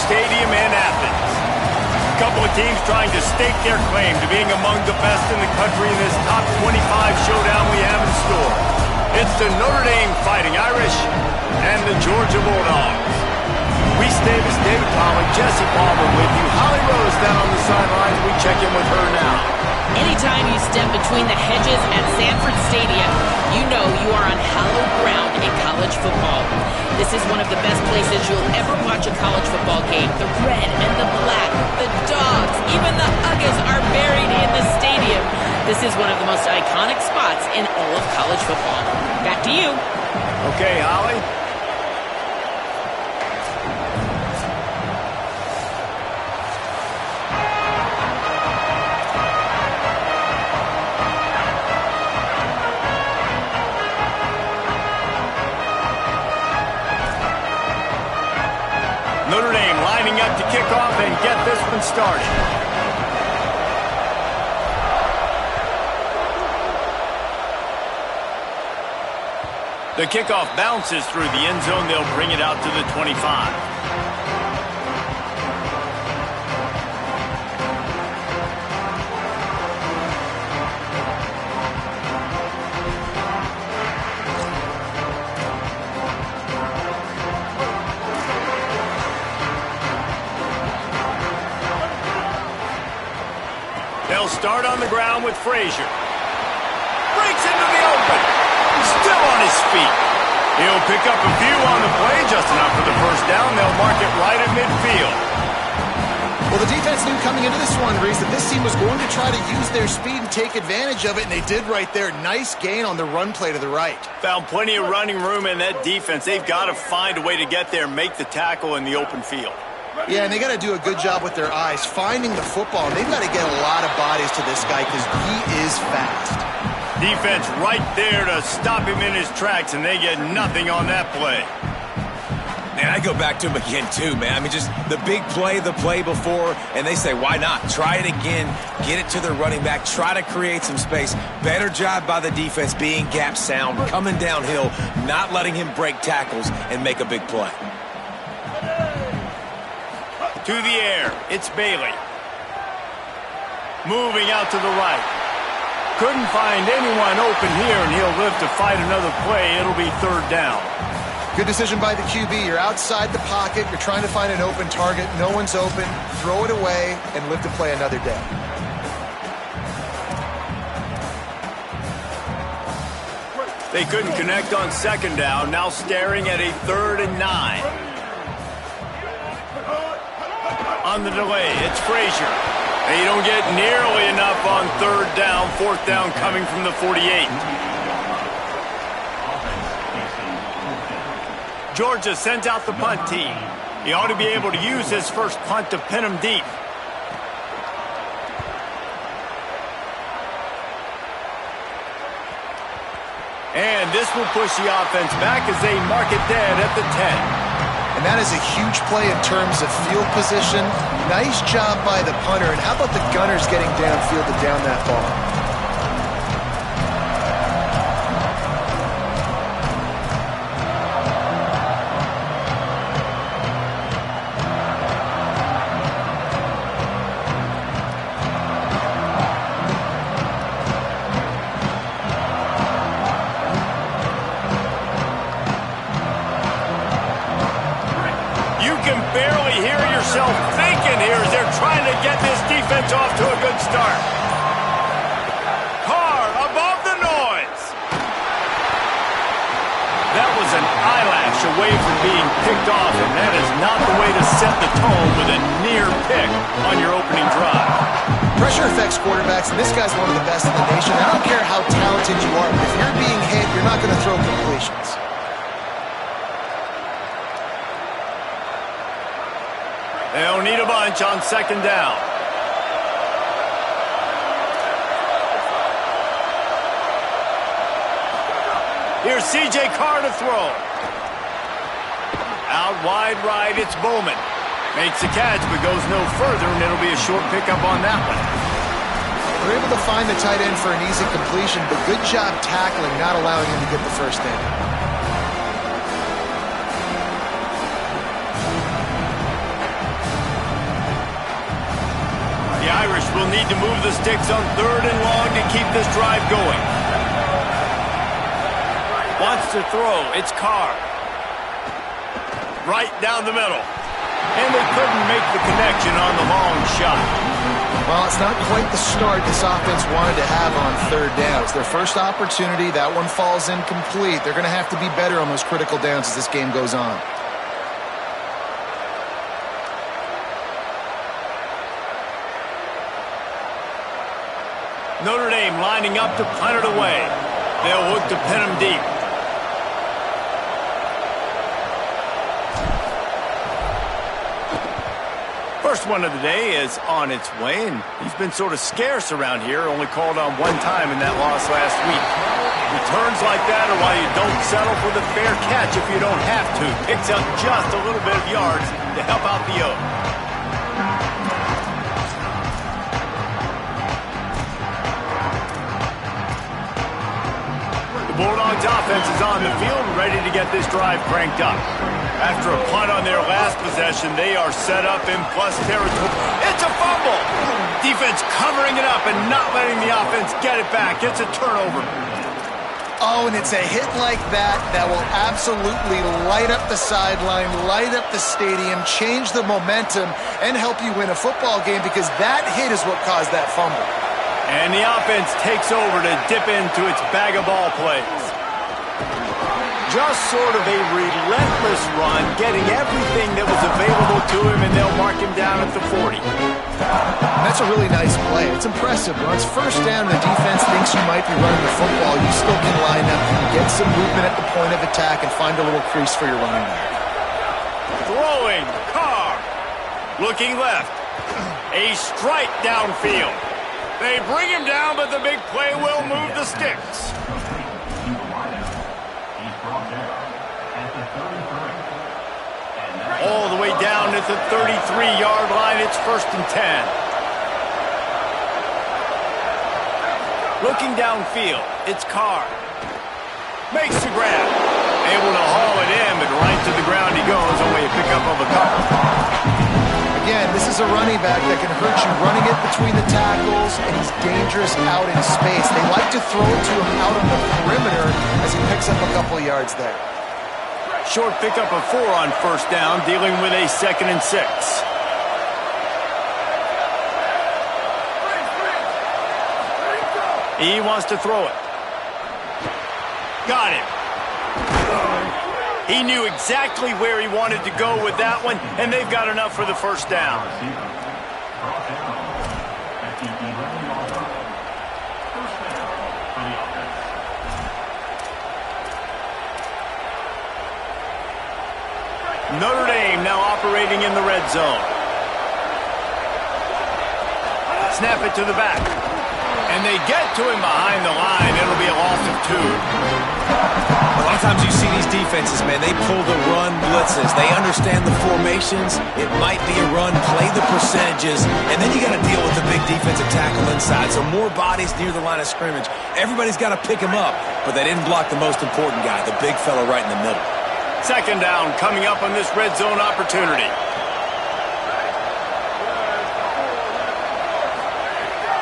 Stadium in Athens. A couple of teams trying to stake their claim to being among the best in the country in this top 25 showdown we have in store. It's the Notre Dame Fighting Irish and the Georgia Bulldogs. Reese Davis, David Pollack, Jesse Palmer with you. Holly Rose down on the sidelines. We check in with her now. Anytime you step between the hedges at Sanford Stadium, you know you are on hallowed ground in college football. This is one of the best places you'll ever watch a college football game. The red and the black, the dogs, even the Uggas are buried in the stadium. This is one of the most iconic spots in all of college football. Back to you. Okay, Holly. Notre Dame lining up to kick off and get this one started. The kickoff bounces through the end zone. They'll bring it out to the 25. They'll start on the ground with Frazier. Breaks into the open. Still on his feet. He'll pick up a few on the play, just enough for the first down. They'll mark it right at midfield. Well, the defense knew coming into this one, Reese, that this team was going to try to use their speed and take advantage of it, and they did right there. Nice gain on the run play to the right. Found plenty of running room in that defense. They've got to find a way to get there and make the tackle in the open field. Yeah, and they got to do a good job with their eyes, finding the football. And they've got to get a lot of bodies to this guy because he is fast. Defense right there to stop him in his tracks, and they get nothing on that play. And I go back to him again, too, man. I mean, just the big play, the play before, and they say, why not? Try it again, get it to their running back, try to create some space. Better job by the defense being gap sound, coming downhill, not letting him break tackles and make a big play. To the air, it's Bailey. Moving out to the right. Couldn't find anyone open here, and he'll live to fight another play. It'll be third down. Good decision by the QB. You're outside the pocket. You're trying to find an open target. No one's open. Throw it away and live to play another day. They couldn't connect on second down. Now staring at a 3rd and 9. On the delay, it's Frazier. They don't get nearly enough on 3rd down. 4th down coming from the 48. Georgia sends out the punt team. He ought to be able to use his first punt to pin him deep. And this will push the offense back as they mark it dead at the 10. And that is a huge play in terms of field position. Nice job by the punter. And how about the gunners getting downfield to down that ball? Thinking here as they're trying to get this defense off to a good start. Carr above the noise. That was an eyelash away from being picked off, and that is not the way to set the tone with a near pick on your opening drive. Pressure affects quarterbacks, and this guy's one of the best in the nation. I don't care how talented you are, but if you're being hit, you're not going to throw completions. They'll need a bunch on second down. Here's C.J. Carr to throw. Out wide right, it's Bowman. Makes the catch, but goes no further, and it'll be a short pickup on that one. They're able to find the tight end for an easy completion, but good job tackling, not allowing him to get the first down. Irish will need to move the sticks on 3rd and long to keep this drive going. Wants to throw. It's Carr. Right down the middle. And they couldn't make the connection on the long shot. Well, it's not quite the start this offense wanted to have on 3rd down. It's their first opportunity. That one falls incomplete. They're going to have to be better on those critical downs as this game goes on. Notre Dame lining up to punt it away. They'll look to pin him deep. First one of the day is on its way, and he's been sort of scarce around here, only called on one time in that loss last week. Returns like that are why you don't settle for the fair catch if you don't have to. Picks up just a little bit of yards to help out the O. The Bulldogs offense is on the field, ready to get this drive cranked up. After a punt on their last possession, they are set up in plus territory. It's a fumble! Defense covering it up and not letting the offense get it back. It's a turnover. Oh, and it's a hit like that that will absolutely light up the sideline, light up the stadium, change the momentum, and help you win a football game because that hit is what caused that fumble. And the offense takes over to dip into its bag of ball plays. Just sort of a relentless run, getting everything that was available to him, and they'll mark him down at the 40. That's a really nice play. It's impressive. When it's first down and the defense thinks you might be running the football, you still can line up, get some movement at the point of attack, and find a little crease for your running back. Throwing, Carr. Looking left. A strike downfield. They bring him down, but the big play will move the sticks. All the way down at the 33-yard line. It's 1st and 10. Looking downfield, it's Carr. Makes the grab. Able to haul it in, but right to the ground he goes. Only a pickup of a couple. Again, this is a running back that can hurt you running it between the tackles, and he's dangerous out in space. They like to throw it to him out on the perimeter as he picks up a couple yards there. Short pickup of 4 on 1st down, dealing with a 2nd and 6. He wants to throw it. Got him. He knew exactly where he wanted to go with that one, and they've got enough for the 1st down. Notre Dame now operating in the red zone. Snap it to the back. And they get to him behind the line. It'll be a loss of 2. A lot of times you see these defenses, man, they pull the run blitzes. They understand the formations. It might be a run, play the percentages, and then you got to deal with the big defensive tackle inside. So more bodies near the line of scrimmage. Everybody's got to pick him up, but they didn't block the most important guy, the big fella right in the middle. 2nd down coming up on this red zone opportunity.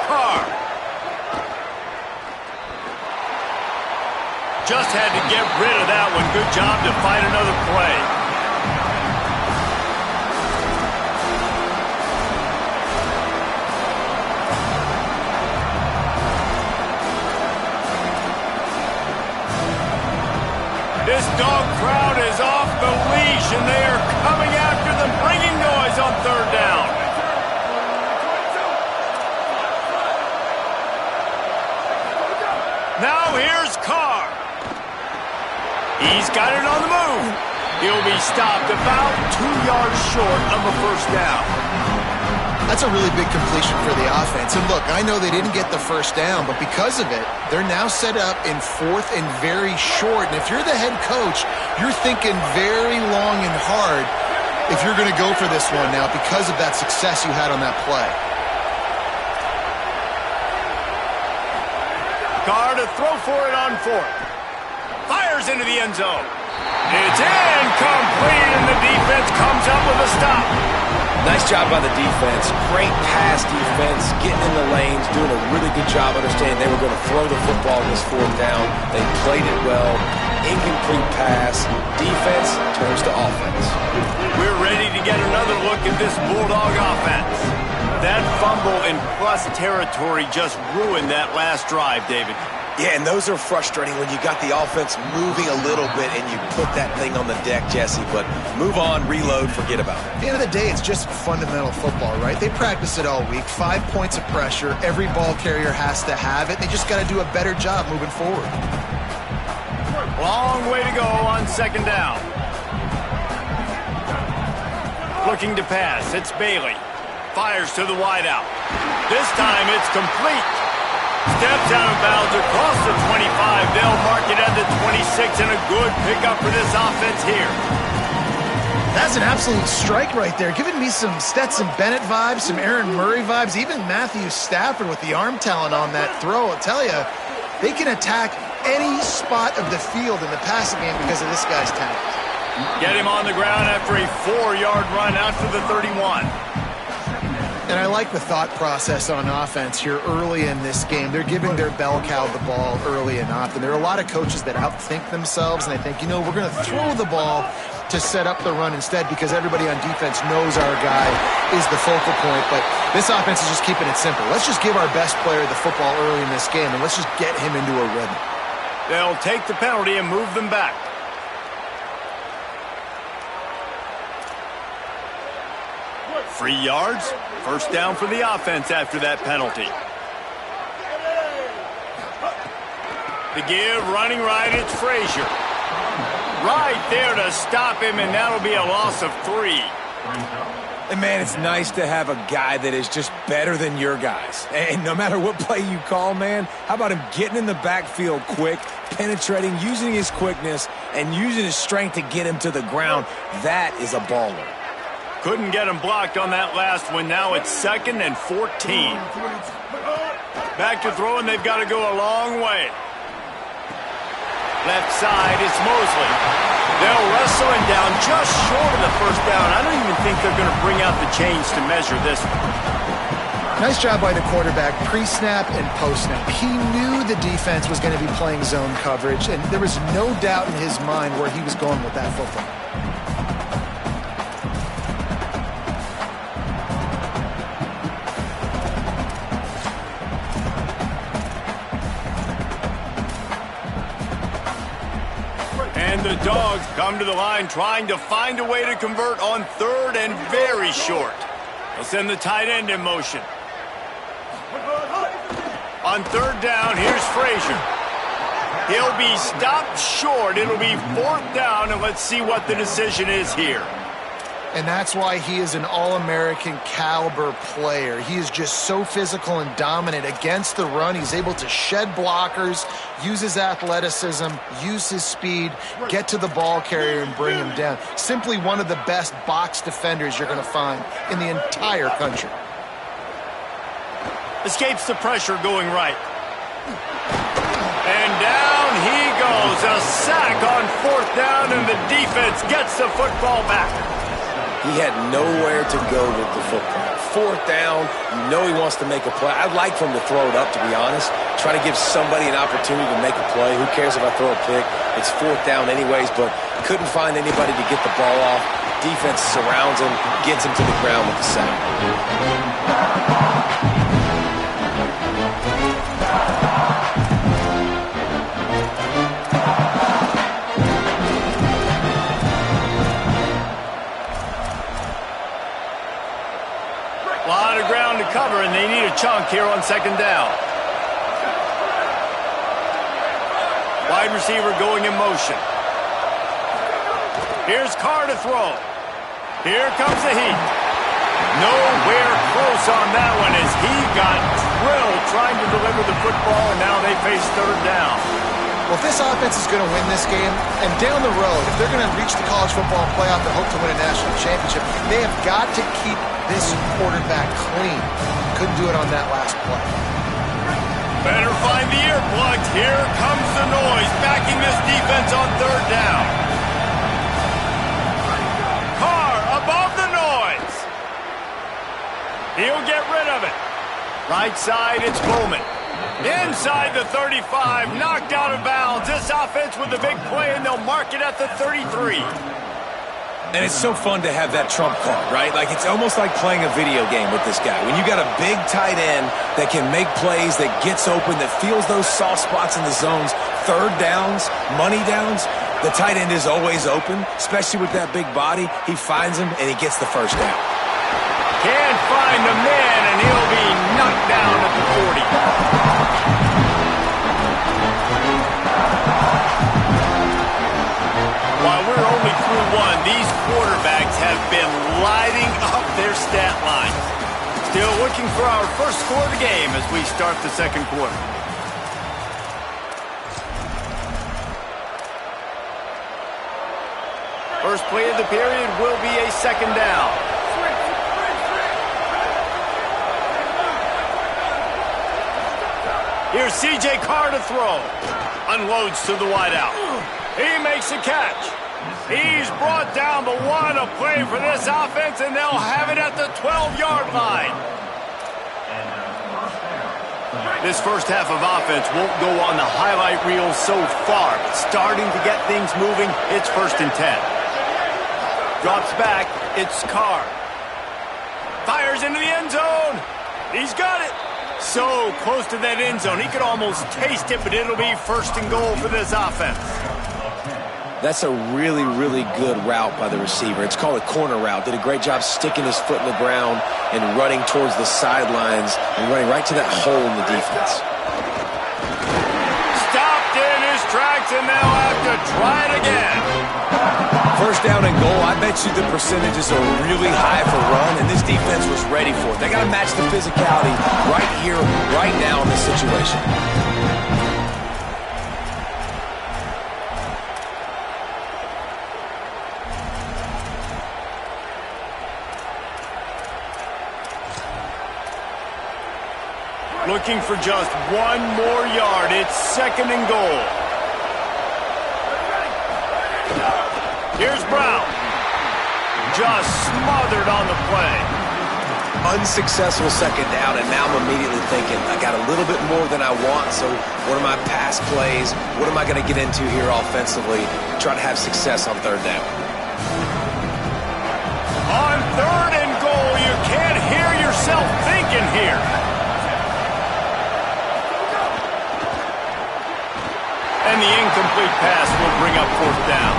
Carr. Just had to get rid of that one. Good job to find another play. This dog crowd is off the leash, and they are coming after them, bringing noise on 3rd down. Now here's Carr. He's got it on the move. He'll be stopped about 2 yards short of a 1st down. That's a really big completion for the offense. And look, I know they didn't get the 1st down, but because of it, they're now set up in 4th and very short. And if you're the head coach, you're thinking very long and hard if you're going to go for this one now because of that success you had on that play. Carr to throw for it on 4th. Fires into the end zone. It's incomplete, and the defense comes up with a stop. Nice job by the defense. Great pass pass defense, getting in the lanes, doing a really good job understanding they were going to throw the football in this fourth down. They played it well. Incomplete pass. Defense turns to offense. We're ready to get another look at this Bulldog offense. That fumble in plus territory just ruined that last drive, David. Yeah, and those are frustrating when you got the offense moving a little bit and you put that thing on the deck, Jesse. But move on, reload, forget about it. At the end of the day, it's just fundamental football, right? They practice it all week. 5 points of pressure. Every ball carrier has to have it. They just got to do a better job moving forward. Long way to go on second down. Looking to pass. It's Bailey. Fires to the wideout. This time it's complete. Steps out of bounds across the 25. They'll mark it at the 26, and a good pickup for this offense here. That's an absolute strike right there. Giving me some Stetson Bennett vibes, some Aaron Murray vibes, even Matthew Stafford with the arm talent on that throw. I'll tell you, they can attack any spot of the field in the passing game because of this guy's talent. Get him on the ground after a 4-yard run out to the 31. And I like the thought process on offense here early in this game. They're giving their bell cow the ball early and often. There are a lot of coaches that outthink themselves, and they think, you know, we're going to throw the ball to set up the run instead because everybody on defense knows our guy is the focal point. But this offense is just keeping it simple. Let's just give our best player the football early in this game, and let's just get him into a rhythm. They'll take the penalty and move them back. Free yards. First down for the offense after that penalty. The give, running right, it's Frazier. Right there to stop him, and that'll be a loss of 3. And, man, it's nice to have a guy that is just better than your guys. And no matter what play you call, man, how about him getting in the backfield quick, penetrating, using his quickness, and using his strength to get him to the ground? That is a baller. Couldn't get him blocked on that last one. Now it's 2nd and 14. Back to throwing. They've got to go a long way. Left side, it's Mosley. They'll wrestle him down just short of the first down. I don't even think they're going to bring out the chains to measure this one. Nice job by the quarterback, pre-snap and post-snap. He knew the defense was going to be playing zone coverage, and there was no doubt in his mind where he was going with that football. The Dogs come to the line trying to find a way to convert on 3rd and very short. They'll send the tight end in motion. On 3rd down, here's Frazier. He'll be stopped short. It'll be 4th down, and let's see what the decision is here. And that's why he is an All-American caliber player. He is just so physical and dominant against the run. He's able to shed blockers, use his athleticism, use his speed, get to the ball carrier and bring him down. Simply one of the best box defenders you're going to find in the entire country. Escapes the pressure going right. And down he goes. A sack on 4th down, and the defense gets the football back. He had nowhere to go with the football. 4th down, you know he wants to make a play. I'd like for him to throw it up, to be honest. Try to give somebody an opportunity to make a play. Who cares if I throw a pick? It's 4th down anyways, but couldn't find anybody to get the ball off. Defense surrounds him, gets him to the ground with the sack. Cover, and they need a chunk here on 2nd down. Wide receiver going in motion. Here's Carr to throw. Here comes the heat. Nowhere close on that one as he got drilled trying to deliver the football, and now they face 3rd down. Well, if this offense is going to win this game, and down the road, if they're going to reach the college football playoff and hope to win a national championship, they have got to keep this quarterback clean. Couldn't do it on that last play. Better find the earplugs. Here comes the noise, backing this defense on 3rd down. Carr above the noise. He'll get rid of it. Right side, it's Bowman. Inside the 35, knocked out of bounds. This offense with a big play, and they'll mark it at the 33. And it's so fun to have that trump card, right? Like, it's almost like playing a video game with this guy. When you got a big tight end that can make plays, that gets open, that feels those soft spots in the zones, third downs, money downs, the tight end is always open, especially with that big body. He finds him, and he gets the first down. Can't find the man, and he'll be knocked down at the 40. While we're only through one, these quarterbacks have been lighting up their stat lines. Still looking for our first score of the game as we start the second quarter. First play of the period will be a second down. Here's C.J. Carr to throw. Unloads to the wideout. He makes a catch. He's brought down, but what a play for this offense, and they'll have it at the 12-yard line. This first half of offense won't go on the highlight reel so far, but starting to get things moving, it's 1st and 10. Drops back, it's Carr. Fires into the end zone. He's got it. So close to that end zone, he could almost taste it, but it'll be 1st and goal for this offense. That's a really, really good route by the receiver. It's called a corner route. Did a great job sticking his foot in the ground and running towards the sidelines and running right to that hole in the defense. Stopped in his tracks, and they'll have to try it again. First down and goal, I bet you the percentages are really high for run, and this defense was ready for it. They got to match the physicality right here, right now in this situation. Looking for just one more yard. It's 2nd and goal. Here's Brown. Just smothered on the play. Unsuccessful second down, and now I'm immediately thinking, I got a little bit more than I want, so what are my pass plays? What am I going to get into here offensively? Try to have success on 3rd down. On 3rd and goal, you can't hear yourself thinking here. And the incomplete pass will bring up 4th down.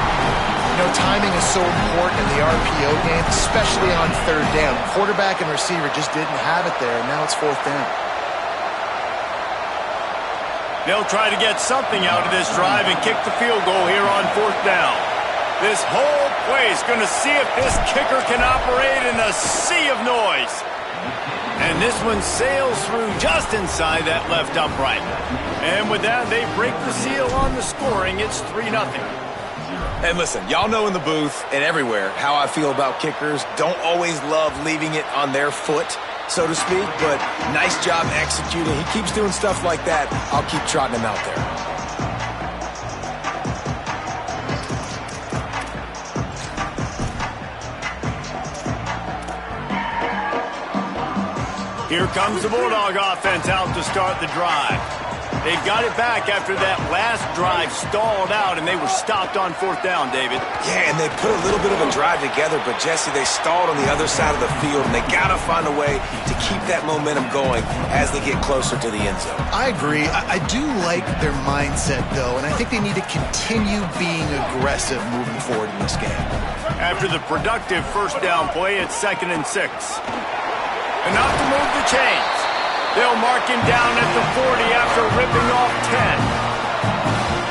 You know, timing is so important in the RPO game, especially on 3rd down. Quarterback and receiver just didn't have it there, and now it's 4th down. They'll try to get something out of this drive and kick the field goal here on 4th down. This whole play is going to see if this kicker can operate in a sea of noise. And this one sails through just inside that left upright. And with that, they break the seal on the scoring. It's 3-0. And listen, y'all know in the booth and everywhere how I feel about kickers. Don't always love leaving it on their foot, so to speak, but nice job executing. He keeps doing stuff like that. I'll keep trotting him out there. Here comes the Bulldog offense out to start the drive. They've got it back after that last drive stalled out, and they were stopped on 4th down, David. Yeah, and they put a little bit of a drive together, but, Jesse, they stalled on the other side of the field, and they got to find a way to keep that momentum going as they get closer to the end zone. I agree. I do like their mindset, though, and I think they need to continue being aggressive moving forward in this game. After the productive 1st down play, it's 2nd and 6. Enough to move the chains. They'll mark him down at the 40 after ripping off 10.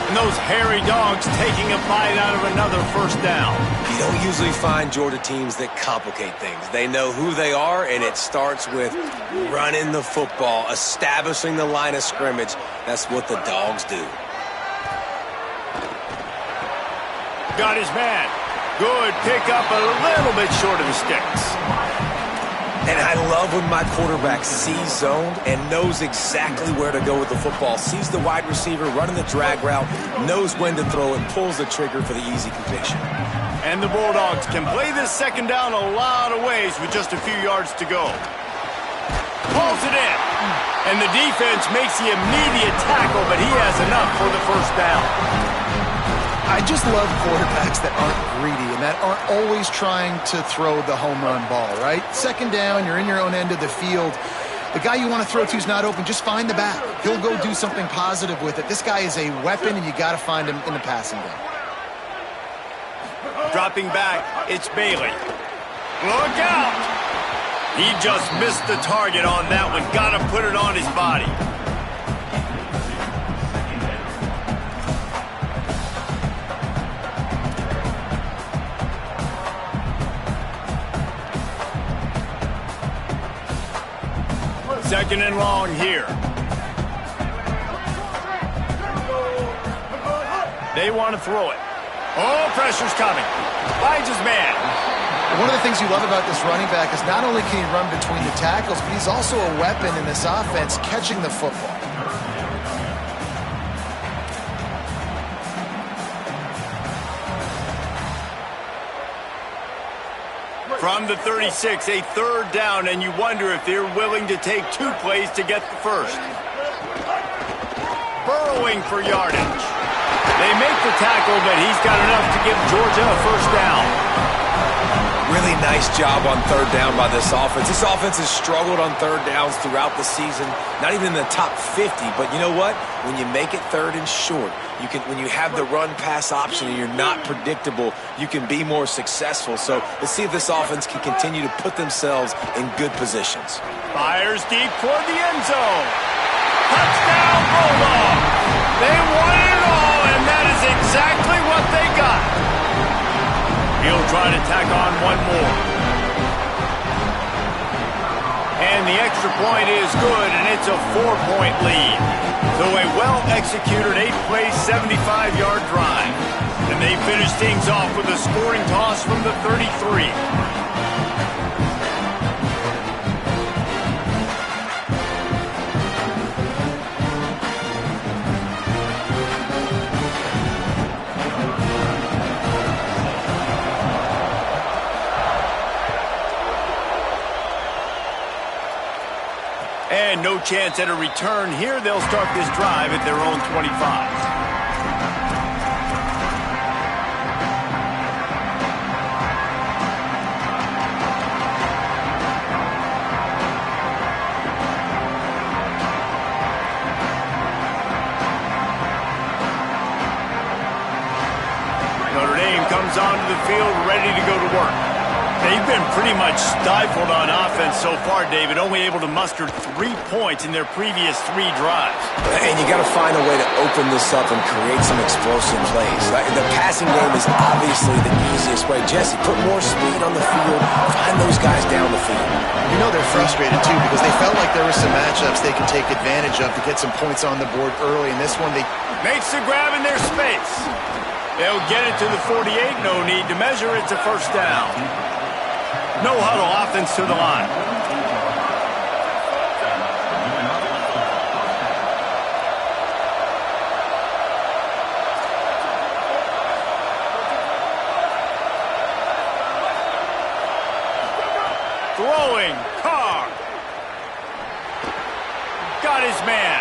And those hairy dogs taking a bite out of another 1st down. You don't usually find Georgia teams that complicate things. They know who they are, and it starts with running the football, establishing the line of scrimmage. That's what the dogs do. Got his man. Good pickup, a little bit short of the sticks. And I love when my quarterback sees zone and knows exactly where to go with the football. Sees the wide receiver running the drag route, knows when to throw it, pulls the trigger for the easy completion. And the Bulldogs can play this 2nd down a lot of ways with just a few yards to go. And the defense makes the immediate tackle, but he has enough for the first down. I just love quarterbacks that aren't greedy and that aren't always trying to throw the home run ball, right? Second down, you're in your own end of the field. The guy you want to throw to is not open. Just find the back. He'll go do something positive with it. This guy is a weapon, and you got to find him in the passing game. Dropping back, it's Bailey. Look out! He just missed the target on that one. Got to put it on his body. Second and long here. They want to throw it. Oh, pressure's coming. Finds his man. One of the things you love about this running back is not only can he run between the tackles, but he's also a weapon in this offense catching the football. From the 36, a third down, and you wonder if they're willing to take 2 plays to get the first. Burrowing for yardage. They make the tackle, but he's got enough to give Georgia a first down. Really nice job on third down by this offense. This offense has struggled on third downs throughout the season, not even in the top 50. But you know what? When you make it third and short, when you have the run-pass option and you're not predictable, you can be more successful. So let's see if this offense can continue to put themselves in good positions. Fires deep toward the end zone. Touchdown, Bulldogs! They won it all, and that is exactly what they got. He'll try to tack on one more. And the extra point is good, and it's a 4-point lead. So a well-executed 8-play, 75-yard drive. And they finish things off with a scoring toss from the 33. And no chance at a return here. They'll start this drive at their own 25. Notre Dame comes onto the field ready to go to work. They've been pretty much stifled on offense so far, David, only able to muster 3 points in their previous 3 drives. And you got to find a way to open this up and create some explosive plays. The passing game is obviously the easiest way. Jesse, put more speed on the field, find those guys down the field. You know they're frustrated, too, because they felt like there were some matchups they could take advantage of to get some points on the board early. In this one, they makes the grab in their space. They'll get it to the 48. No need to measure. It's a first down. No huddle offense to the line. Throwing. Carr. Got his man.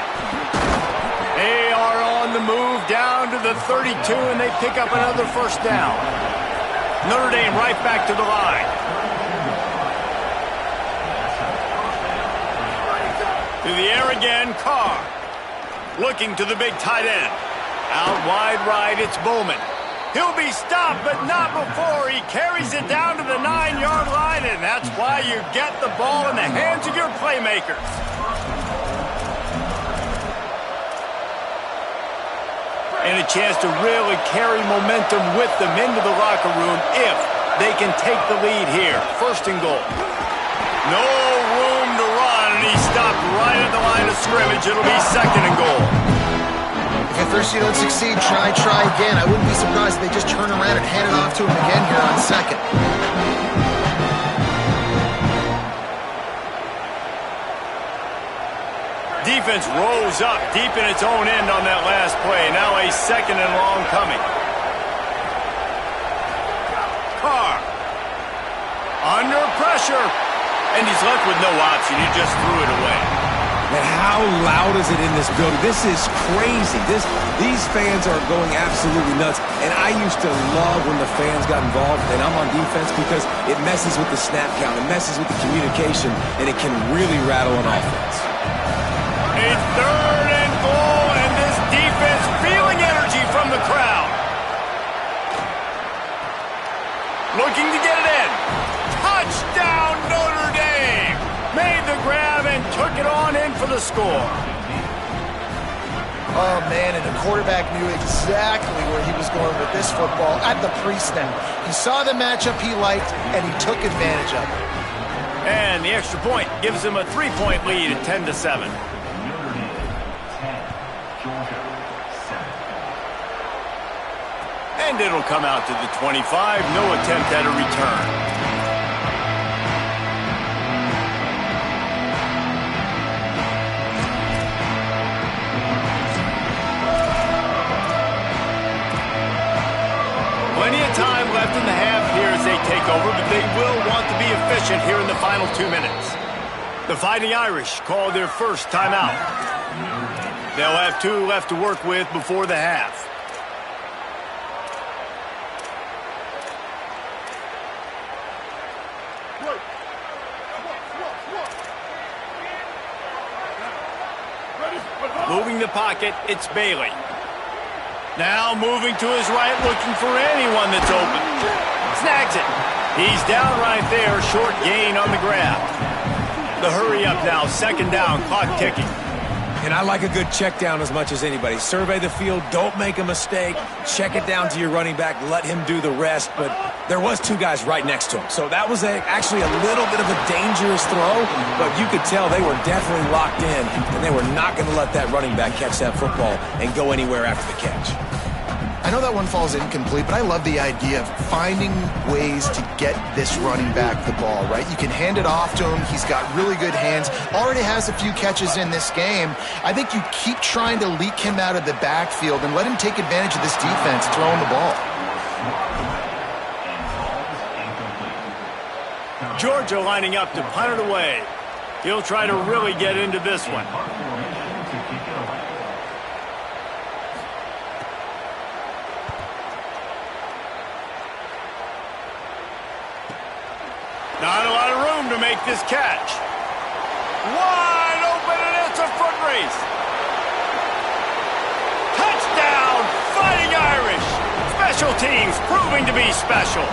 They are on the move down to the 32, and they pick up another first down. Notre Dame right back to the line. To the air again, Carr. Looking to the big tight end. Out wide right, it's Bowman. He'll be stopped, but not before he carries it down to the 9-yard line, and that's why you get the ball in the hands of your playmakers. And a chance to really carry momentum with them into the locker room if they can take the lead here. First and goal. No room to run, and he stopped right at the line of scrimmage. It'll be second and goal. If at first you don't succeed, try again. I wouldn't be surprised if they just turn around and hand it off to him again here on second. Defense rolls up deep in its own end on that last play. Now a second and long coming. Carr. Under pressure. And he's left with no option. He just threw it away. And how loud is it in this building? This is crazy. These fans are going absolutely nuts. And I used to love when the fans got involved, and I'm on defense, because it messes with the snap count, it messes with the communication, and it can really rattle an offense. It's 3rd and goal, and this defense feeling energy from the crowd. Looking to get it in. Touchdown, Notre Dame! Made the grab and took it on in for the score. Oh, man, and the quarterback knew exactly where he was going with this football at the pre-snap. He saw the matchup he liked, and he took advantage of it. And the extra point gives him a 3-point lead at 10-7. And it'll come out to the 25. No attempt at a return. Plenty of time left in the half here as they take over, but they will want to be efficient here in the final 2 minutes. The Fighting Irish call their first timeout. They'll have 2 left to work with before the half. Moving the pocket, it's Bailey. Now moving to his right, looking for anyone that's open. Snags it. He's down right there, short gain on the grab. The hurry up now, 2nd down, clock ticking. And I like a good check down as much as anybody. Survey the field, don't make a mistake, check it down to your running back, let him do the rest. But there was 2 guys right next to him, so that was actually a little bit of a dangerous throw, but you could tell they were definitely locked in, and they were not going to let that running back catch that football and go anywhere after the catch. I know that one falls incomplete, but I love the idea of finding ways to get this running back the ball, right? You can hand it off to him. He's got really good hands. Already has a few catches in this game. I think you keep trying to leak him out of the backfield and let him take advantage of this defense throwing the ball. Georgia lining up to punt it away. He'll try to really get into this one. Not a lot of room to make this catch. Wide open, and it's a foot race. Touchdown, Fighting Irish. Special teams proving to be special.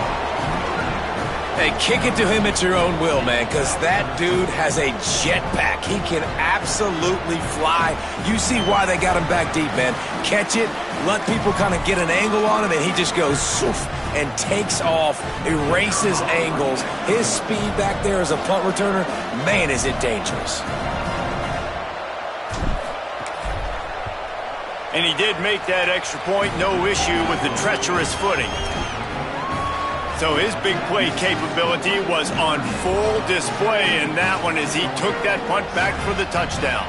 Hey, kick it to him at your own will, man, because that dude has a jetpack. He can absolutely fly. You see why they got him back deep, man. Catch it, let people kind of get an angle on him, and he just goes soof and takes off, erases angles. His speed back there as a punt returner, man, is it dangerous. And he did make that extra point, no issue with the treacherous footing. So his big play capability was on full display in that one as he took that punt back for the touchdown.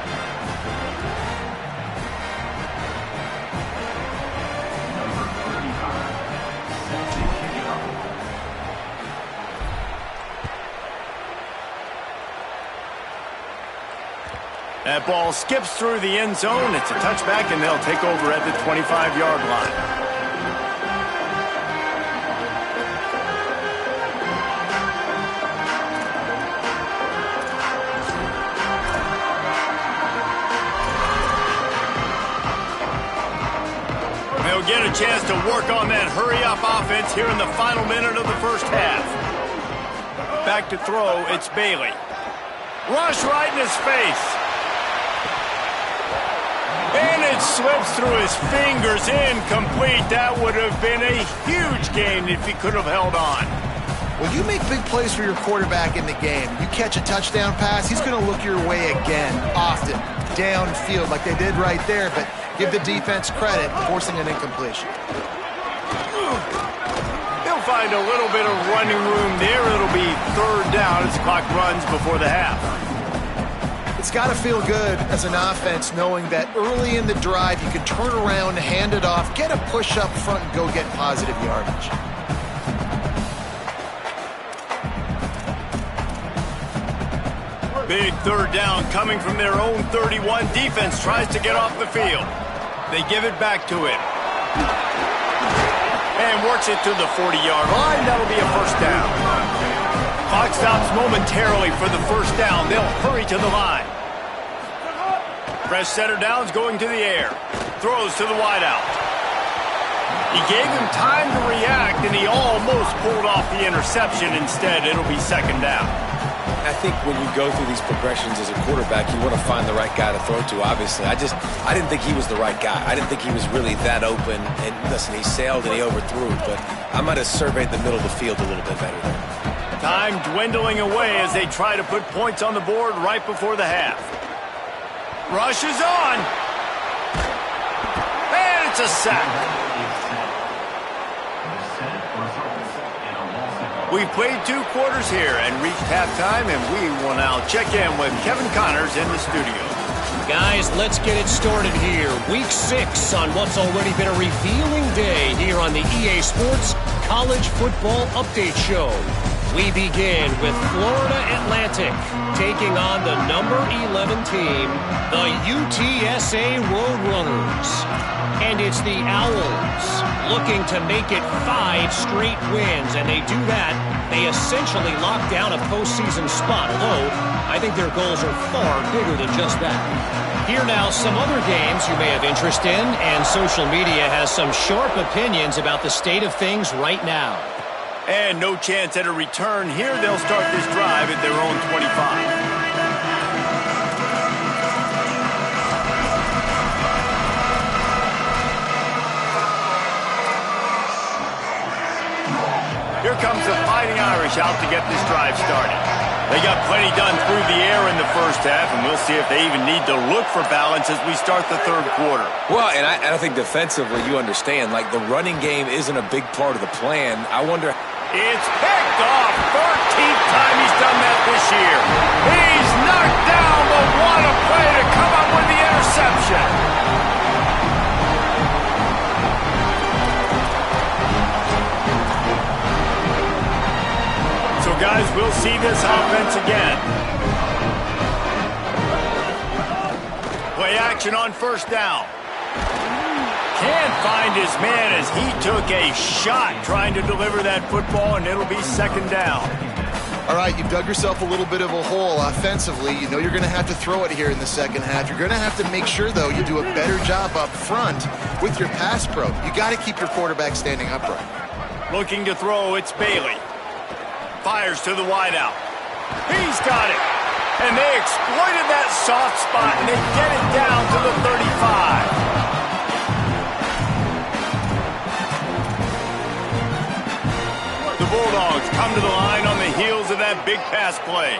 That ball skips through the end zone. It's a touchback, and they'll take over at the 25-yard line. They'll get a chance to work on that hurry-up offense here in the final minute of the first half. Back to throw, it's Bailey. Rush right in his face. And it slips through his fingers, incomplete. That would have been a huge gain if he could have held on. Well, you make big plays for your quarterback in the game. You catch a touchdown pass, he's going to look your way again, often, downfield like they did right there, but give the defense credit, forcing an incompletion. He'll find a little bit of running room there. It'll be 3rd down as the clock runs before the half. It's got to feel good as an offense knowing that early in the drive you can turn around, hand it off, get a push up front, and go get positive yardage. Big third down coming from their own 31. Defense tries to get off the field. They give it back to him. And works it to the 40-yard line. That'll be a first down. Clock stops momentarily for the first down. They'll hurry to the line. Fresh center downs going to the air. Throws to the wideout. He gave him time to react, and he almost pulled off the interception. Instead, it'll be second down. I think when you go through these progressions as a quarterback, you want to find the right guy to throw to, obviously. I didn't think he was the right guy. I didn't think he was really that open. And listen, he sailed and he overthrew, but I might have surveyed the middle of the field a little bit better there. Time dwindling away as they try to put points on the board right before the half. Rush is on. And it's a sack. We've played 2 quarters here and reached halftime, and we will now check in with Kevin Connors in the studio. Guys, let's get it started here. Week 6 on what's already been a revealing day here on the EA Sports College Football Update Show. We begin with Florida Atlantic taking on the number 11 team, the UTSA Roadrunners. And it's the Owls looking to make it 5 straight wins, and they do that. They essentially lock down a postseason spot, although I think their goals are far bigger than just that. Here now, some other games you may have interest in, and social media has some sharp opinions about the state of things right now. And no chance at a return here. They'll start this drive at their own 25. Here comes the Fighting Irish out to get this drive started. They got plenty done through the air in the first half, and we'll see if they even need to look for balance as we start the third quarter. Well, and I think defensively, you understand, like the running game isn't a big part of the plan. I wonder... It's picked off. 13th time he's done that this year. He's knocked down, but what a play to come up with the interception. So, guys, we'll see this offense again. Play action on first down. Can't find his man as he took a shot trying to deliver that football, and it'll be second down. All right, you've dug yourself a little bit of a hole offensively. You know you're going to have to throw it here in the second half. You're going to have to make sure, though, you do a better job up front with your pass pro. You got to keep your quarterback standing upright. Looking to throw, it's Bailey. Fires to the wideout. He's got it. And they exploited that soft spot, and they get it down to the 35. The Bulldogs come to the line on the heels of that big pass play.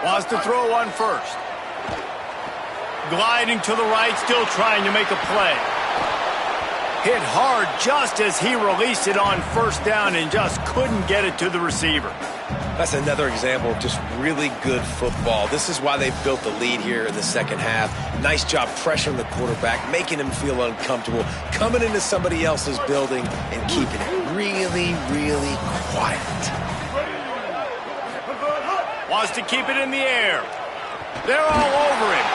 Wants to throw on first. Gliding to the right, still trying to make a play. Hit hard just as he released it on first down and just couldn't get it to the receiver. That's another example of just really good football. This is why they've built the lead here in the second half. Nice job pressuring the quarterback, making him feel uncomfortable, coming into somebody else's building and keeping it really, really quiet. Wants to keep it in the air. They're all over him.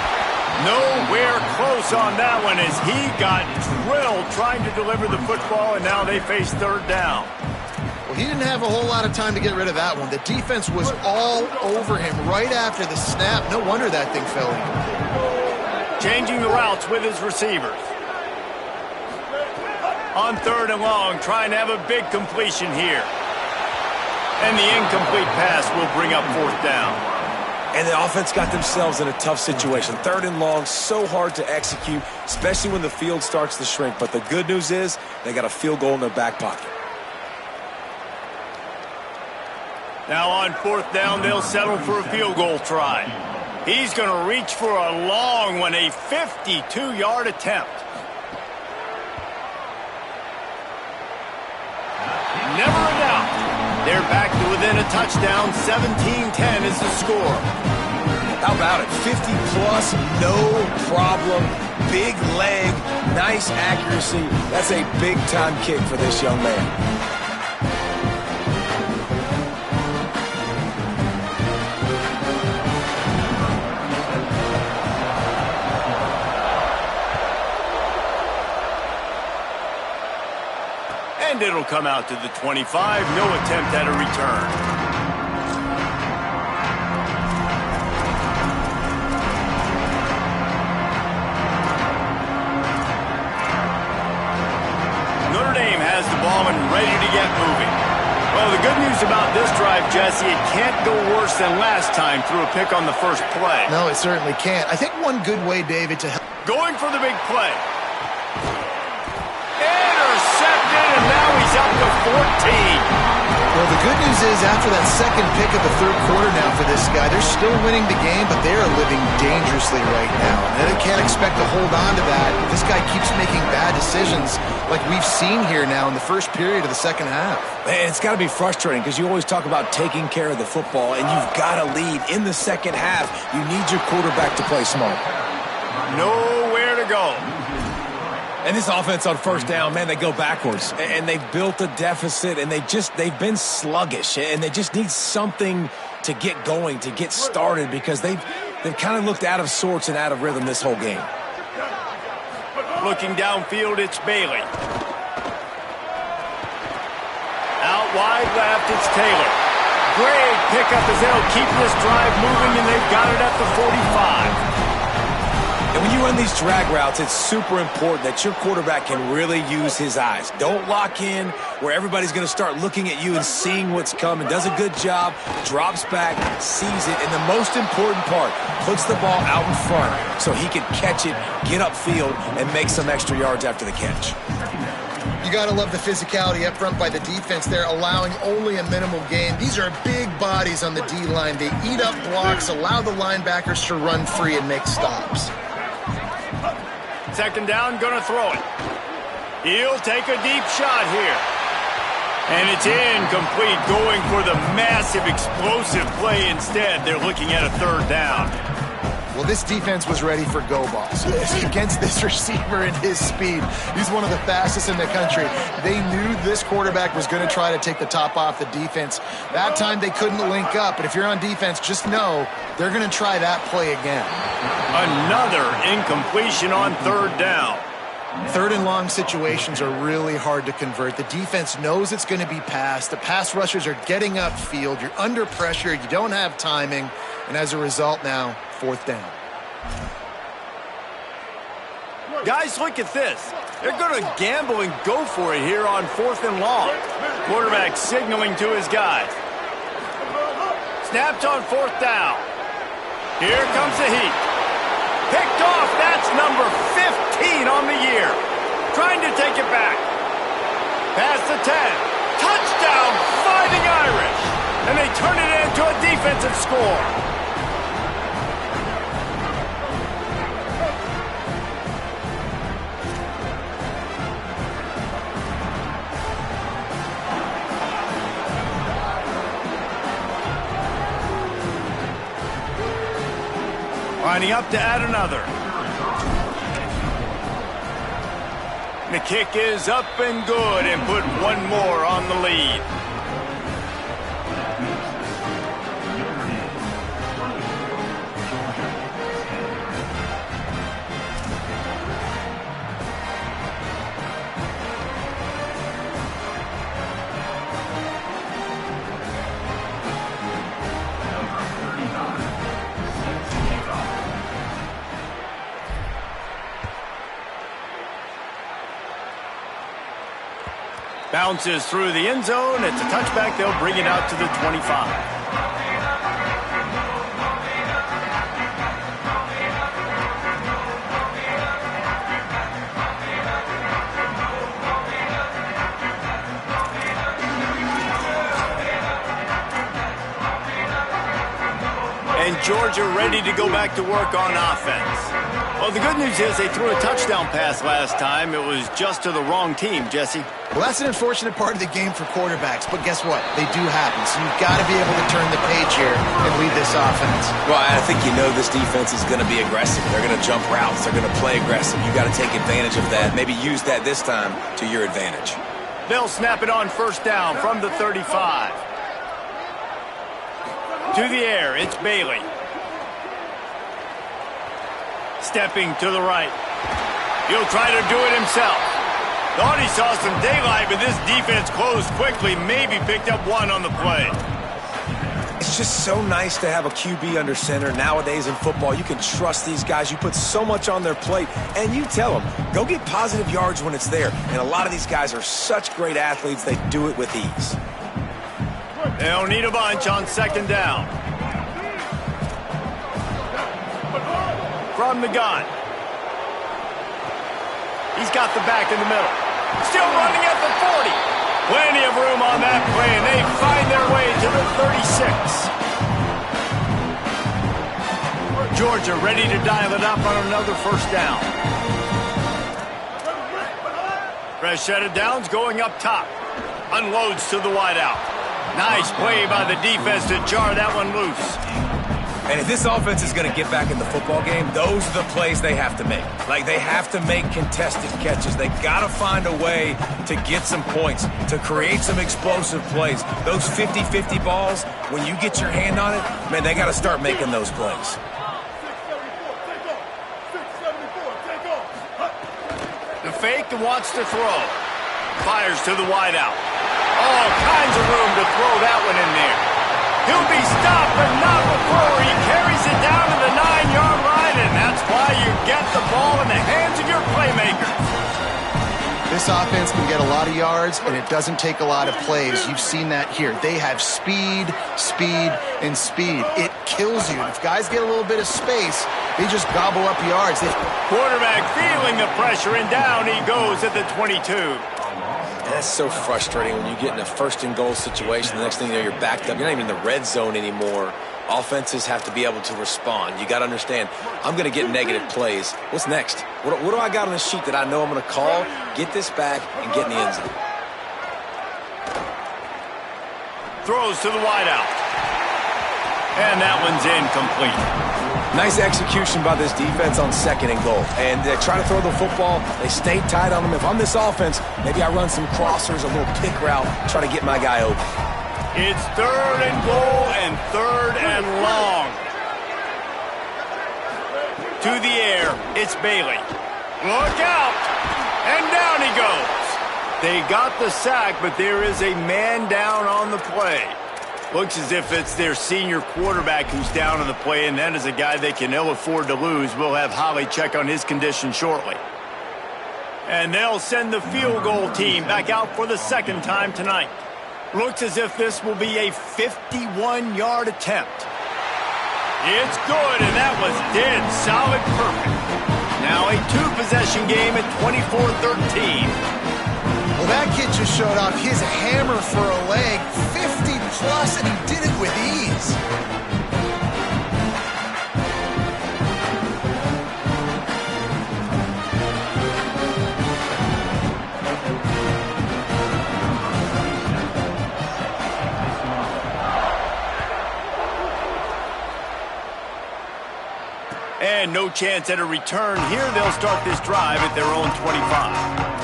Nowhere close on that one as he got drilled trying to deliver the football, and now they face third down. Well, he didn't have a whole lot of time to get rid of that one. The defense was all over him right after the snap. No wonder that thing fell incomplete. Changing the routes with his receivers. On third and long, trying to have a big completion here. And the incomplete pass will bring up fourth down. And the offense got themselves in a tough situation. Third and long, so hard to execute, especially when the field starts to shrink. But the good news is they got a field goal in their back pocket. Now on fourth down, they'll settle for a field goal try. He's going to reach for a long one, a 52-yard attempt. Never a doubt. They're back to within a touchdown. 17-10 is the score. How about it? 50-plus, no problem. Big leg, nice accuracy. That's a big-time kick for this young man. It'll come out to the 25. No attempt at a return. Notre Dame has the ball and ready to get moving. Well, the good news about this drive, Jesse, it can't go worse than last time through a pick on the first play. No, it certainly can't. I think one good way, David, to help. Going for the big play. Intercepted, and now he's up to 14. Well, the good news is after that second pick of the third quarter now for this guy, they're still winning the game, but they are living dangerously right now. And they can't expect to hold on to that. This guy keeps making bad decisions like we've seen here now in the first period of the second half. Man, it's got to be frustrating because you always talk about taking care of the football, and you've got to lead in the second half. You need your quarterback to play smart. Nowhere to go. And this offense on first down, man, they go backwards. And they've built a deficit, and they've been sluggish. And they just need something to get going, to get started, because they've kind of looked out of sorts and out of rhythm this whole game. Looking downfield, it's Bailey. Out wide left, it's Taylor. Great pickup as they'll keep this drive moving, and they've got it at the 45. And when you run these drag routes, it's super important that your quarterback can really use his eyes. Don't lock in where everybody's going to start looking at you and seeing what's coming. Does a good job, drops back, sees it, and the most important part, puts the ball out in front so he can catch it, get upfield, and make some extra yards after the catch. You got to love the physicality up front by the defense there, allowing only a minimal gain. These are big bodies on the D-line. They eat up blocks, allow the linebackers to run free and make stops. Second down, gonna throw it. He'll take a deep shot here. And it's incomplete, going for the massive explosive play instead. They're looking at a third down. Well, this defense was ready for go balls against this receiver and his speed. He's one of the fastest in the country. They knew this quarterback was going to try to take the top off the defense. That time they couldn't link up, but if you're on defense, just know they're going to try that play again. Another incompletion on third down. Third and long situations are really hard to convert. The defense knows it's going to be passed. The pass rushers are getting upfield. You're under pressure. You don't have timing. And as a result now, fourth down. Guys, look at this. They're going to gamble and go for it here on fourth and long. Quarterback signaling to his guys. Snapped on fourth down. Here comes the heat. Picked off. That's number 15 on the year. Trying to take it back. Past the 10. Touchdown, Fighting Irish. And they turn it into a defensive score. Lining up to add another. The kick is up and good and put one more on the lead. Bounces through the end zone. It's a touchback. They'll bring it out to the 25. And Georgia ready to go back to work on offense. Well, the good news is they threw a touchdown pass last time. It was just to the wrong team, Jesse. Well, that's an unfortunate part of the game for quarterbacks, but guess what? They do happen, so you've got to be able to turn the page here and lead this offense. Well, I think you know this defense is going to be aggressive. They're going to jump routes. They're going to play aggressive. You got to take advantage of that. Maybe use that this time to your advantage. They'll snap it on first down from the 35. To the air, it's Bailey. Stepping to the right. He'll try to do it himself. Thought he saw some daylight, but this defense closed quickly, maybe picked up one on the play. It's just so nice to have a QB under center. Nowadays in football, you can trust these guys. You put so much on their plate, and you tell them, go get positive yards when it's there. And a lot of these guys are such great athletes, they do it with ease. They'll need a bunch on second down. From the gun. He's got the back in the middle. Still running at the 40. Plenty of room on that play, and they find their way to the 36. Georgia ready to dial it up on another first down. Fresh set of downs going up top. Unloads to the wideout. Nice play by the defense to jar that one loose. And if this offense is going to get back in the football game, those are the plays they have to make. Like, they have to make contested catches. They got to find a way to get some points, to create some explosive plays. Those 50-50 balls, when you get your hand on it, man, they got to start making those plays. The fake and wants to throw. Fires to the wideout. All kinds of room to throw that one in there. He'll be stopped, but not before he carries it down to the 9-yard line, and that's why you get the ball in the hands of your playmakers. This offense can get a lot of yards, and it doesn't take a lot of plays. You've seen that here. They have speed, speed, and speed. It kills you. If guys get a little bit of space, they just gobble up yards. Quarterback feeling the pressure, and down he goes at the 22. That's so frustrating when you get in a first-and-goal situation. The next thing you know, you're backed up. You're not even in the red zone anymore. Offenses have to be able to respond. You got to understand, I'm going to get negative plays. What's next? What do I got on the sheet that I know I'm going to call, get this back, and get in the end zone? Throws to the wideout. And that one's incomplete. Nice execution by this defense on second and goal. And they try to throw the football. They stay tight on them. If I'm this offense, maybe I run some crossers, a little pick route, try to get my guy open. It's third and goal and third and long. To the air, it's Bailey. Look out! And down he goes. They got the sack, but there is a man down on the play. Looks as if it's their senior quarterback who's down on the play, and that is a guy they can ill afford to lose. We'll have Holly check on his condition shortly. And they'll send the field goal team back out for the second time tonight. Looks as if this will be a 51-yard attempt. It's good, and that was dead solid perfect. Now a two-possession game at 24-13. Well, that kid just showed off his hammer for a leg, 50-plus, and he did it with ease. And no chance at a return here. They'll start this drive at their own 25.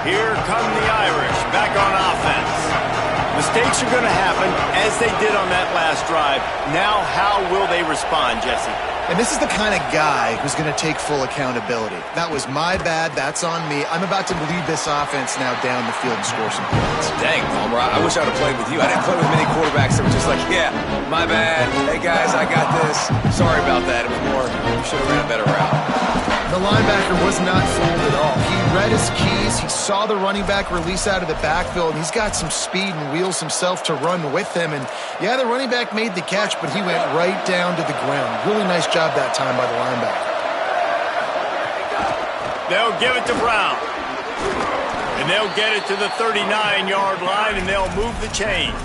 Here come the Irish, back on offense. Mistakes are going to happen, as they did on that last drive. Now, how will they respond, Jesse? And this is the kind of guy who's going to take full accountability. That was my bad. That's on me. I'm about to lead this offense now down the field and score some points. Dang, Palmer, I wish I would have played with you. I didn't play with many quarterbacks that were just like, yeah, my bad. Hey, guys, I got this. Sorry about that. It was more, you should have ran a better route. The linebacker was not fooled at all. He read his keys. He saw the running back release out of the backfield, and he's got some speed and wheels himself to run with him. And, yeah, the running back made the catch, but he went right down to the ground. Really nice job that time by the linebacker. They'll give it to Brown. And they'll get it to the 39-yard line, and they'll move the chains.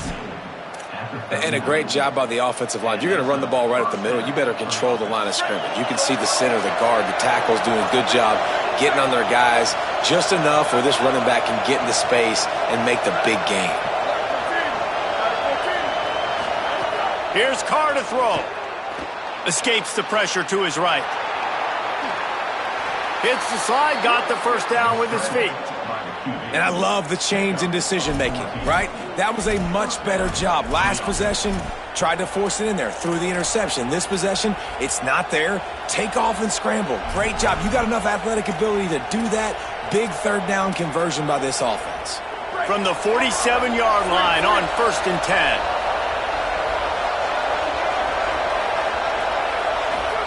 And a great job by the offensive line. If you're going to run the ball right at the middle, you better control the line of scrimmage. You can see the center, the guard, the tackles doing a good job getting on their guys just enough where this running back can get into space and make the big game. Here's Carr to throw. Escapes the pressure to his right. Hits the slide, got the first down with his feet. And I love the change in decision-making, right? That was a much better job. Last possession, tried to force it in there, threw the interception. This possession, it's not there. Take off and scramble. Great job. You got enough athletic ability to do that. Big third down conversion by this offense. From the 47-yard line on 1st and 10.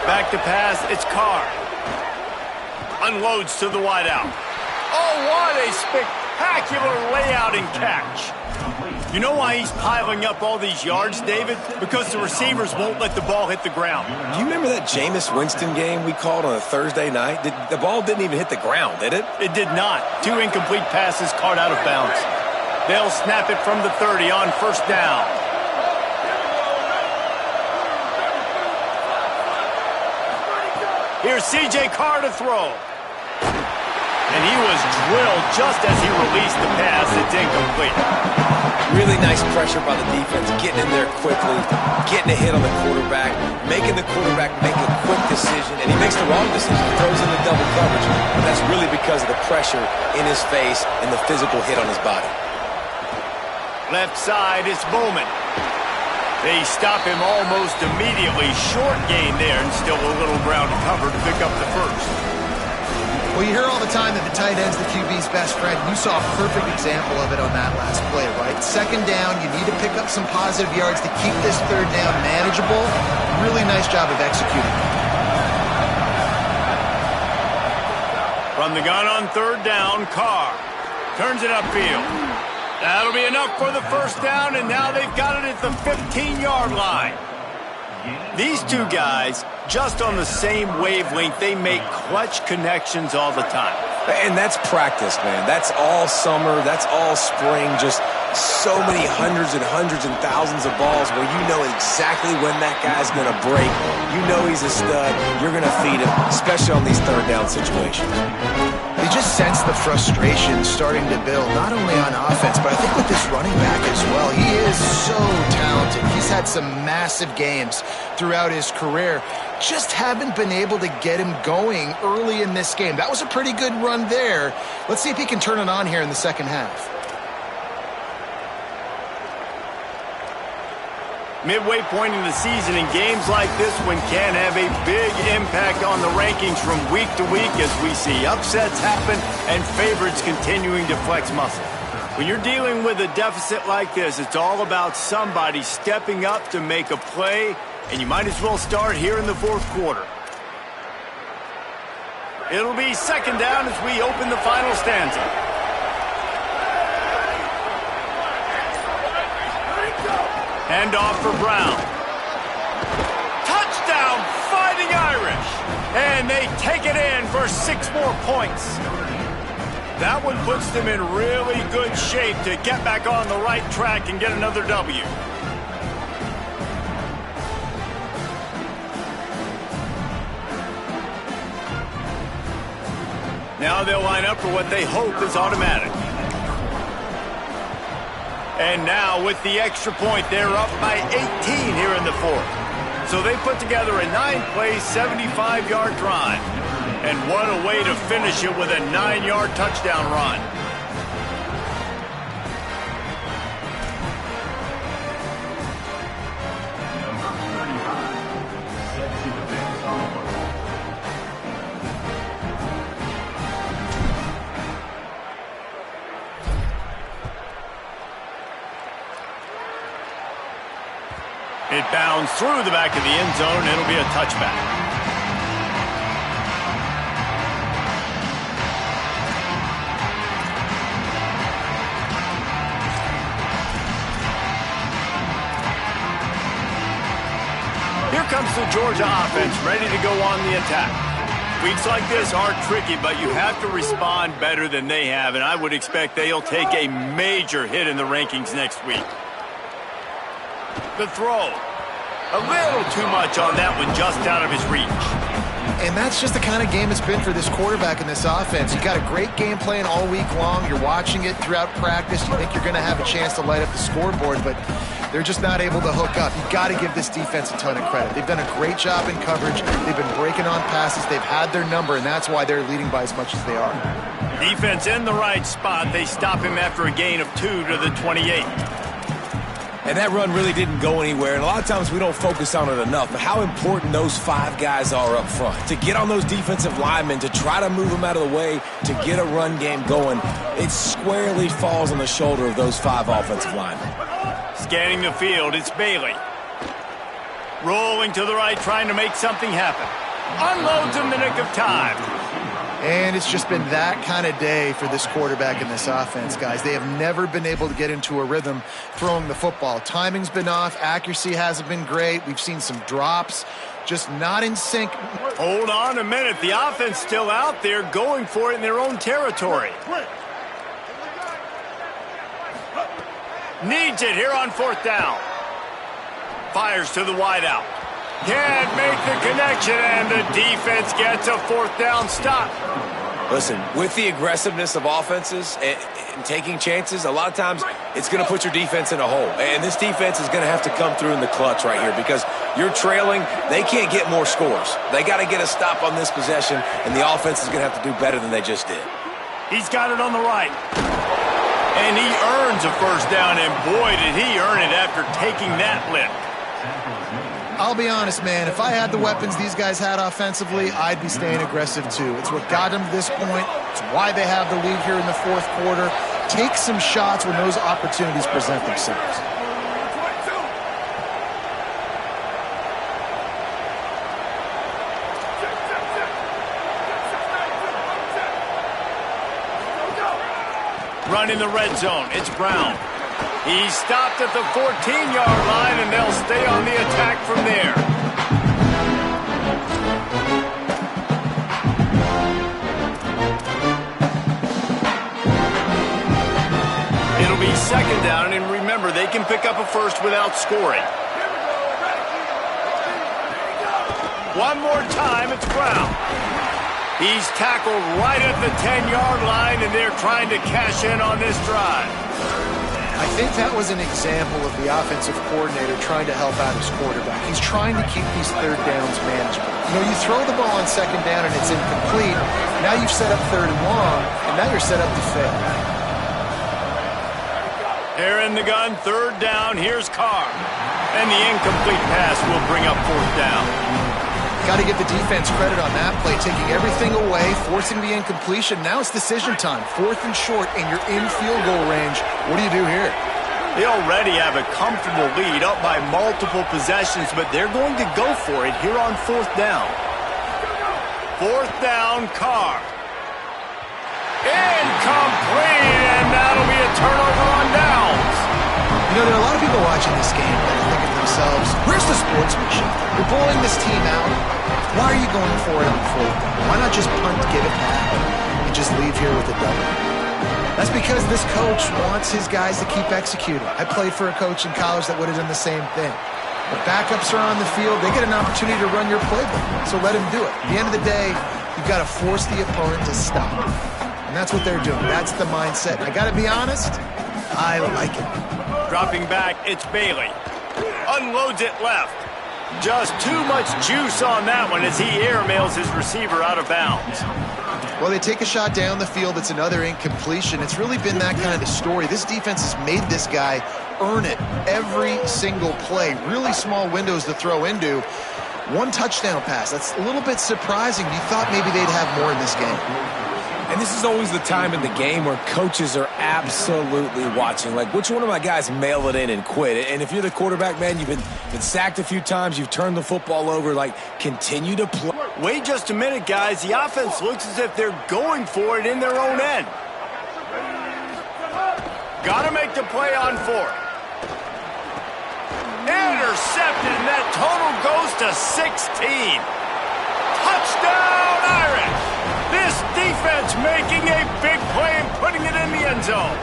Back to pass, it's Carr. Unloads to the wideout. Oh, what a spectacular layout and catch. You know why he's piling up all these yards, David? Because the receivers won't let the ball hit the ground. Do you remember that Jameis Winston game we called on a Thursday night? The ball didn't even hit the ground, did it? It did not. 2 incomplete passes caught out of bounds. They'll snap it from the 30 on 1st down. Here's C.J. Carr to throw. And he was drilled just as he released the pass. It's incomplete. Really nice pressure by the defense, getting in there quickly, getting a hit on the quarterback, making the quarterback make a quick decision, and he makes the wrong decision. He throws into double coverage, but that's really because of the pressure in his face and the physical hit on his body. Left side, it's Bowman. They stop him almost immediately. Short gain there, and still a little ground to cover to pick up the first. Well, you hear all the time that the tight end's the QB's best friend. You saw a perfect example of it on that last play, right? 2nd down, you need to pick up some positive yards to keep this 3rd down manageable. Really nice job of executing. From the gun on 3rd down, Carr turns it upfield. That'll be enough for the 1st down, and now they've got it at the 15-yard line. These two guys, just on the same wavelength, they make clutch connections all the time. And that's practice, man. That's all summer. That's all spring. Just so many hundreds and thousands of balls where you know exactly when that guy's going to break. You know he's a stud. You're going to feed him, especially on these 3rd down situations. You just sense the frustration starting to build, not only on offense, but I think with this running back as well. He is so talented. He's had some massive games throughout his career. Just haven't been able to get him going early in this game. That was a pretty good run there. Let's see if he can turn it on here in the 2nd half. Midway point in the season, and games like this one can have a big impact on the rankings from week to week as we see upsets happen and favorites continuing to flex muscle. When you're dealing with a deficit like this, it's all about somebody stepping up to make a play, and you might as well start here in the 4th quarter. It'll be 2nd down as we open the final stanza. Hand off for Brown. Touchdown, Fighting Irish. And they take it in for 6 more points. That one puts them in really good shape to get back on the right track and get another W. Now they'll line up for what they hope is automatic. And now with the extra point, they're up by 18 here in the 4th. So they put together a 9-play, 75-yard drive. And what a way to finish it with a 9-yard touchdown run. It bounds through the back of the end zone. It'll be a touchback. Here comes the Georgia offense, ready to go on the attack. Weeks like this are tricky, but you have to respond better than they have, and I would expect they'll take a major hit in the rankings next week. The throw. A little too much on that one, just out of his reach. And that's just the kind of game it's been for this quarterback in this offense. You got a great game plan all week long. You're watching it throughout practice. You think you're going to have a chance to light up the scoreboard, but they're just not able to hook up. You got to give this defense a ton of credit. They've done a great job in coverage. They've been breaking on passes. They've had their number, and that's why they're leading by as much as they are. Defense in the right spot. They stop him after a gain of 2 to the 28. And that run really didn't go anywhere, and a lot of times we don't focus on it enough, but how important those 5 guys are up front. To get on those defensive linemen, to try to move them out of the way, to get a run game going, it squarely falls on the shoulder of those 5 offensive linemen. Scanning the field, it's Bailey. Rolling to the right, trying to make something happen. Unloads in the nick of time. And it's just been that kind of day for this quarterback in this offense, guys. They have never been able to get into a rhythm throwing the football. Timing's been off. Accuracy hasn't been great. We've seen some drops. Just not in sync. Hold on a minute. The offense still out there going for it in their own territory. Needs it here on 4th down. Fires to the wideout. Can't make the connection, and the defense gets a 4th down stop. Listen, with the aggressiveness of offenses and taking chances, a lot of times it's going to put your defense in a hole. And this defense is going to have to come through in the clutch right here because you're trailing. They can't get more scores. They got to get a stop on this possession, and the offense is going to have to do better than they just did. He's got it on the right. And he earns a 1st down, and boy, did he earn it after taking that lick. I'll be honest, man, if I had the weapons these guys had offensively, I'd be staying aggressive too. It's what got them to this point. It's why they have the lead here in the 4th quarter. Take some shots when those opportunities present themselves. Run in the red zone. It's Brown. He's stopped at the 14-yard line, and they'll stay on the attack from there. It'll be 2nd down, and remember, they can pick up a first without scoring. One more time, it's Brown. He's tackled right at the 10-yard line, and they're trying to cash in on this drive. I think that was an example of the offensive coordinator trying to help out his quarterback. He's trying to keep these 3rd downs manageable. You know, you throw the ball on 2nd down and it's incomplete. Now you've set up 3rd and long, and now you're set up to fail. They're in the gun, 3rd down. Here's Carr. And the incomplete pass will bring up 4th down. Got to give the defense credit on that play, taking everything away, forcing the incompletion. Now it's decision time. 4th and short, and you're in field goal range. What do you do here? They already have a comfortable lead, up by multiple possessions, but they're going to go for it here on 4th down. 4th down, Carr. Incomplete, and that'll be a turnover on downs. You know, there are a lot of people watching this game that are thinking to themselves, where's the sportsmanship? You're blowing this team out. Why are you going for it on 4th down? Why not just punt, give it back, and just leave here with a double? That's because this coach wants his guys to keep executing. I played for a coach in college that would have done the same thing. The backups are on the field. They get an opportunity to run your playbook, so let him do it. At the end of the day, you've got to force the opponent to stop. And that's what they're doing. That's the mindset. And I got to be honest, I like it. Dropping back, it's Bailey. Unloads it left. Just too much juice on that one as he airmails his receiver out of bounds. Well, they take a shot down the field. It's another incompletion. It's really been that kind of story. This defense has made this guy earn it every single play. Really small windows to throw into. 1 touchdown pass. That's a little bit surprising. You thought maybe they'd have more in this game. And this is always the time in the game where coaches are absolutely watching. Like, which one of my guys mail it in and quit? And if you're the quarterback, man, you've been sacked a few times, you've turned the football over, like, continue to play. Wait just a minute, guys. The offense looks as if they're going for it in their own end. Got to make the play on 4th. Intercepted, and that total goes to 16. Touchdown, Irish! This defense making a big play and putting it in the end zone.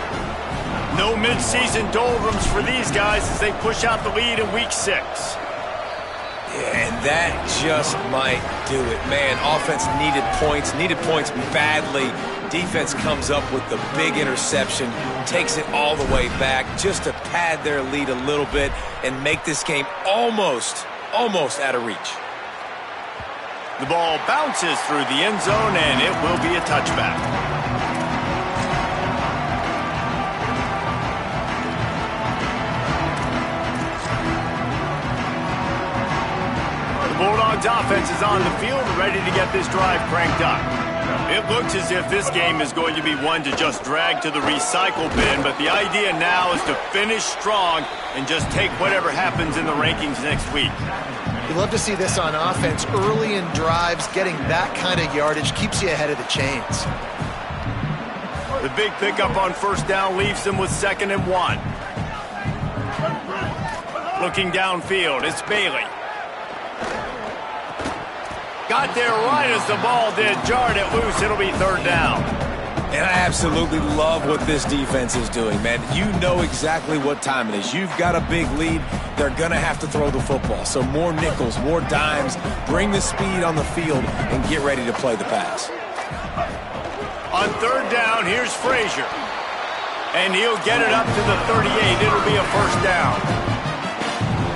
No midseason doldrums for these guys as they push out the lead in Week 6. Yeah, and that just might do it. Man, offense needed points badly. Defense comes up with the big interception, takes it all the way back just to pad their lead a little bit and make this game almost out of reach. The ball bounces through the end zone, and it will be a touchback. Brown's offense is on the field, ready to get this drive cranked up. It looks as if this game is going to be one to just drag to the recycle bin, but the idea now is to finish strong and just take whatever happens in the rankings next week. You love to see this on offense. Early in drives, getting that kind of yardage keeps you ahead of the chains. The big pickup on first down leaves them with 2nd and 1. Looking downfield, it's Bailey. Got there right as the ball did, jarred it loose. It'll be 3rd down. And I absolutely love what this defense is doing, man. You know exactly what time it is. You've got a big lead. They're going to have to throw the football. So more nickels, more dimes, bring the speed on the field, and get ready to play the pass. On 3rd down, here's Frazier. And he'll get it up to the 38. It'll be a 1st down.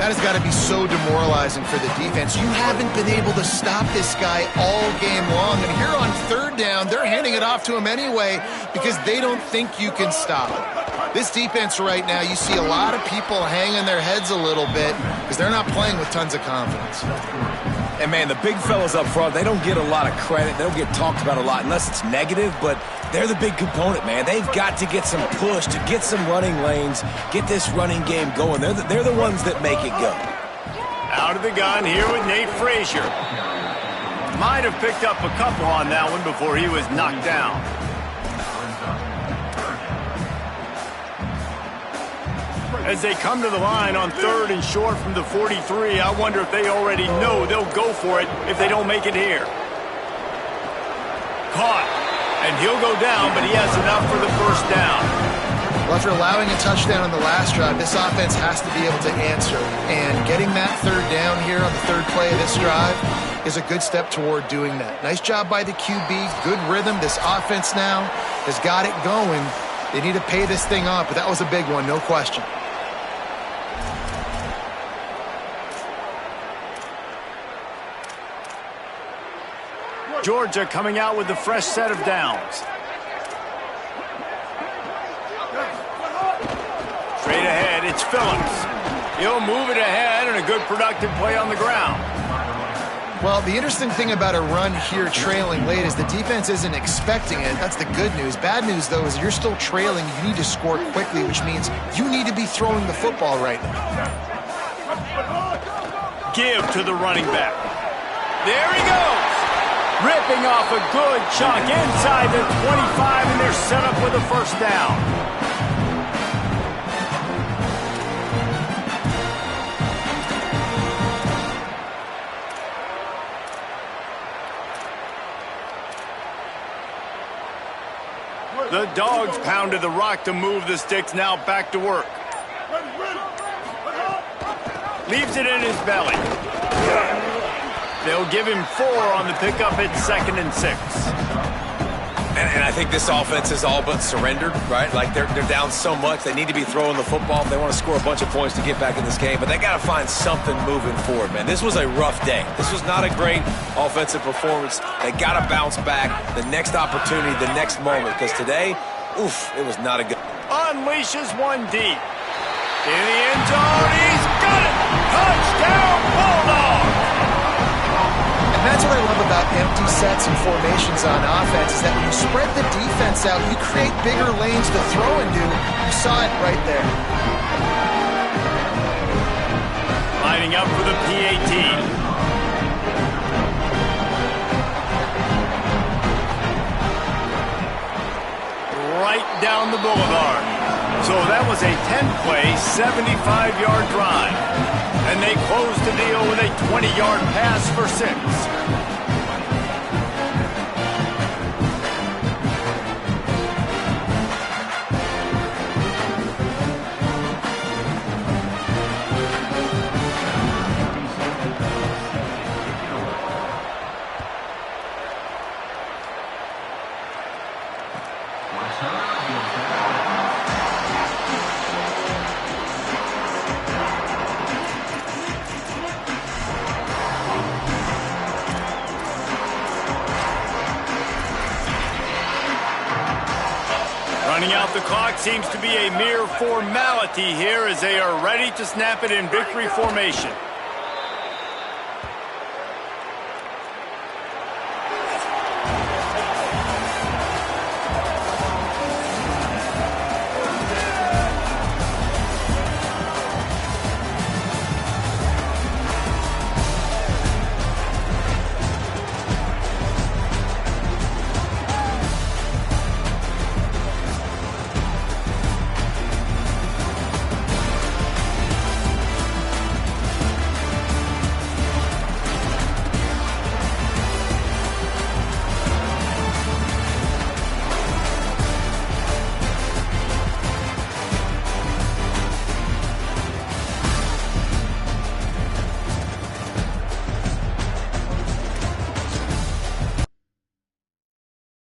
That has got to be so demoralizing for the defense. You haven't been able to stop this guy all game long. And here on 3rd down, they're handing it off to him anyway because they don't think you can stop it. This defense right now, you see a lot of people hanging their heads a little bit because they're not playing with tons of confidence. And, man, the big fellas up front, they don't get a lot of credit. They don't get talked about a lot unless it's negative, but they're the big component, man. They've got to get some push, to get some running lanes, get this running game going. They're the ones that make it go. Out of the gun here with Nate Frazier. Might have picked up a couple on that one before he was knocked down. As they come to the line on 3rd and short from the 43, I wonder if they already know they'll go for it if they don't make it here. Caught. And he'll go down, but he has enough for the 1st down. Well, after allowing a touchdown on the last drive, this offense has to be able to answer. And getting that 3rd down here on the 3rd play of this drive is a good step toward doing that. Nice job by the QB, good rhythm. This offense now has got it going. They need to pay this thing off, but that was a big one, no question. Georgia coming out with a fresh set of downs. Straight ahead, it's Phillips. He'll move it ahead and a good productive play on the ground. Well, the interesting thing about a run here trailing late is the defense isn't expecting it. That's the good news. Bad news, though, is you're still trailing. You need to score quickly, which means you need to be throwing the football right now. Give to the running back. There he goes. Ripping off a good chunk inside the 25, and they're set up with a 1st down. The Dogs pounded the rock to move the sticks, now back to work. Leaves it in his belly. They'll give him 4 on the pickup at 2nd and 6. And I think this offense is all but surrendered, right? Like they're down so much, they need to be throwing the football if they want to score a bunch of points to get back in this game. But they got to find something moving forward, man. This was a rough day. This was not a great offensive performance. They got to bounce back the next opportunity, the next moment. Because today, oof, it was not a good. Unleashes one deep. In the end zone, he's got it! Touchdown, Bulldogs! And that's what I love about empty sets and formations on offense, is that when you spread the defense out, you create bigger lanes to throw into. You saw it right there. Lining up for the PAT. Right down the boulevard. So that was a 10-play, 75-yard drive. And they closed the deal with a 20-yard pass for 6. Running out the clock seems to be a mere formality here as they are ready to snap it in victory formation.